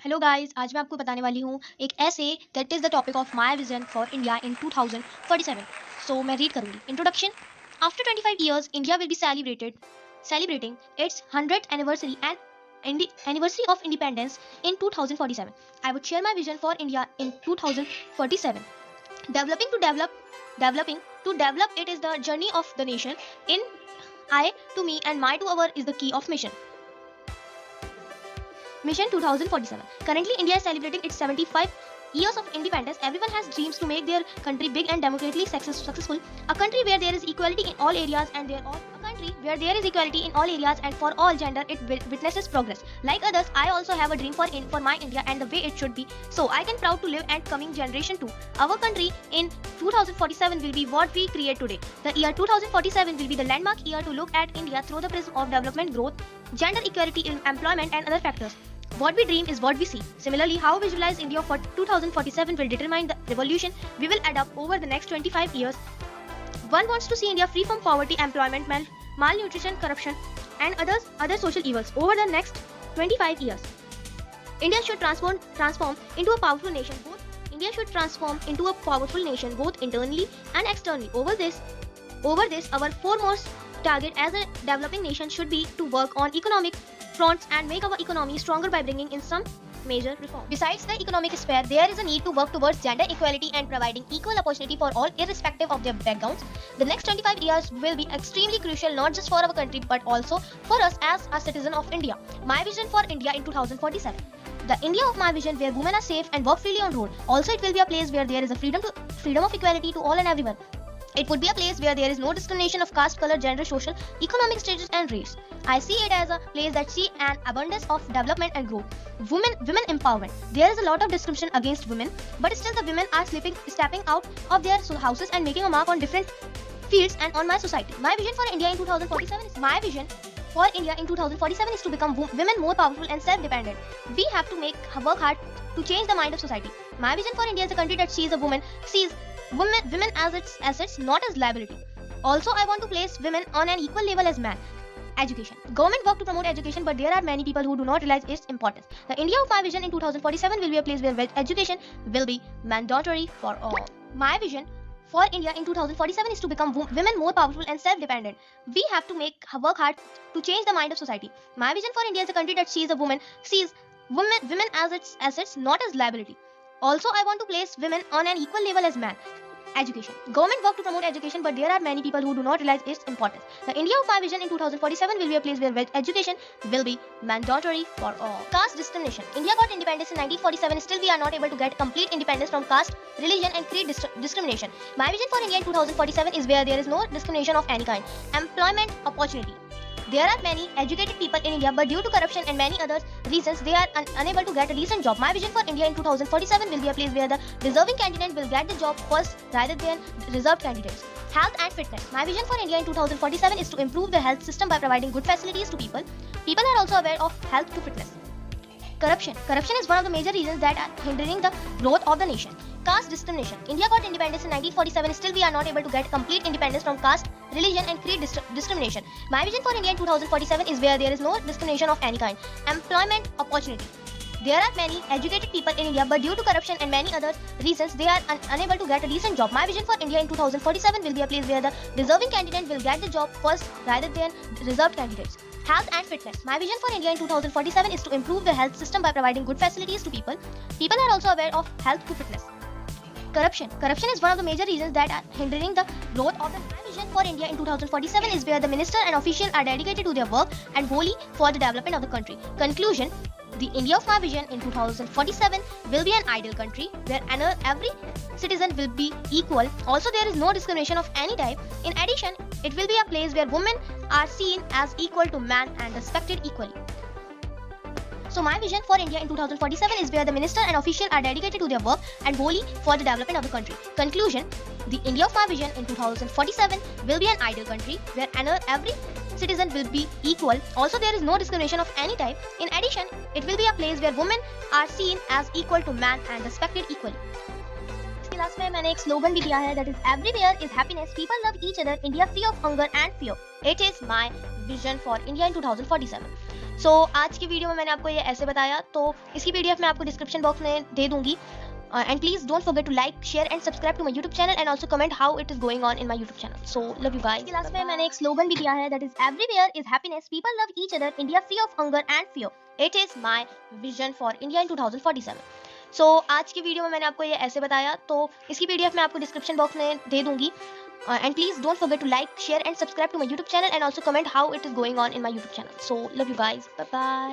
Hello guys, आज मैं आपको बताने वाली हूँ एक ऐसे that is the topic of my vision for India in 2047। सो मैं रीड करूँगी। Introduction. After 25 years India will be celebrating its 100th anniversary and anniversary of independence in 2047. I would share my vision for India in 2047. Developing to develop it is the journey of the nation. In I to me and my to our is the key of mission. Mission 2047. Currently, India is celebrating its 75 years of independence. Everyone has dreams to make their country big and democratically successful. A country where there is equality in all areas and for all gender, it witnesses progress. Like others, I also have a dream for my India and the way it should be. So I can proud to live and coming generation too. Our country in 2047 will be what we create today. The year 2047 will be the landmark year to look at India through the prism of development, growth, gender equality in employment and other factors. What we dream is what we see. Similarly, how we visualize India for 2047 will determine the revolution we will adopt over the next 25 years. One wants to see India free from poverty, employment, malnutrition, corruption, and other social evils over the next 25 years. India should transform into a powerful nation. Both internally and externally. Over this, our foremost target as a developing nation should be to work on economic fronts and make our economy stronger by bringing in some major reforms. Besides the economic sphere, there is a need to work towards gender equality and providing equal opportunity for all irrespective of their backgrounds. The next 25 years will be extremely crucial not just for our country but also for us as a citizen of India. My vision for India in 2047. The India of my vision where women are safe and walk freely on road. Also, it will be a place where there is a freedom of equality to all and everyone. It would be a place where there is no discrimination of caste, color, gender, social, economic status, and race. I see it as a place that sees an abundance of development and growth. Women empowerment. There is a lot of discrimination against women, but still the women are stepping out of their houses and making a mark on different fields and on my society. My vision for India in 2047 is to become women more powerful and self-dependent. We have to work hard to change the mind of society. My vision for India is a country that sees women as its assets, not as liability. Also, I want to place women on an equal level as men. Education. Government work to promote education, but there are many people who do not realize its importance. The India of my vision in 2047 will be a place where education will be mandatory for all. My vision for India in 2047 is to become women more powerful and self-dependent. We have to work hard to change the mind of society. My vision for India is a country that sees women as its assets, not as liability. Also, I want to place women on an equal level as men. Education. Government work to promote education, but there are many people who do not realize its importance. The India of my vision in 2047 will be a place where education will be mandatory for all. Caste discrimination. India got independence in 1947. Still, we are not able to get complete independence from caste, religion, and creed discrimination. My vision for India in 2047 is where there is no discrimination of any kind. Employment opportunity. There are many educated people in India, but due to corruption and many other reasons, they are unable to get a decent job. My vision for India in 2047 will be a place where the deserving candidate will get the job first rather than reserved candidates. Health and fitness. My vision for India in 2047 is to improve the health system by providing good facilities to people. People are also aware of health to fitness. Corruption. Corruption is one of the major reasons that are hindering the growth of the nation. Caste discrimination. India got independence in 1947. Still, we are not able to get complete independence from caste, religion, and creed discrimination. My vision for India in 2047 is where there is no discrimination of any kind. Employment opportunity. There are many educated people in India, but due to corruption and many other reasons, they are unable to get a decent job. My vision for India in 2047 will be a place where the deserving candidate will get the job first rather than reserved candidates. Health and fitness. My vision for India in 2047 is to improve the health system by providing good facilities to people. People are also aware of health to fitness. Corruption. Corruption is one of the major reasons that are hindering the growth of the vision for India in 2047 is where the minister and officials are dedicated to their work and wholly for the development of the country. Conclusion. The India of my vision in 2047 will be an ideal country where every citizen will be equal. Also, there is no discrimination of any type. In addition, it will be a place where women are seen as equal to men and respected equally. So my vision for India in 2047 is where the minister and officials are dedicated to their work and wholly for the development of the country. Conclusion. The India of my vision in 2047 will be an ideal country where every citizen will be equal. Also, there is no discrimination of any type. In addition, it will be a place where women are seen as equal to men and respected equally. इसके last में मैंने एक slogan भी दिया है, that is everywhere is happiness, people love each other, India free of hunger and fear. It is my vision for India in 2047. आज की video में मैंने आपको ये ऐसे बताया, तो इसकी पीडीएफ मैं आपको डिस्क्रिप्शन बॉक्स में दे दूंगी। And please don't forget to like, share and subscribe to my YouTube channel and also comment how it is going on in my YouTube channel. So love you guys. Class में मैंने एक slogan भी दिया है, that is everywhere is happiness, people love each other, India free of hunger and fear. It is my vision for India in 2047. आज की video में मैंने आपको ये ऐसे बताया, तो इसकी पीडीएफ मैं आपको डिस्क्रिप्शन बॉक्स में दे दूंगी। And please don't forget to like, share and subscribe to my YouTube channel and also comment how it is going on in my YouTube channel. So love you guys. Bye bye.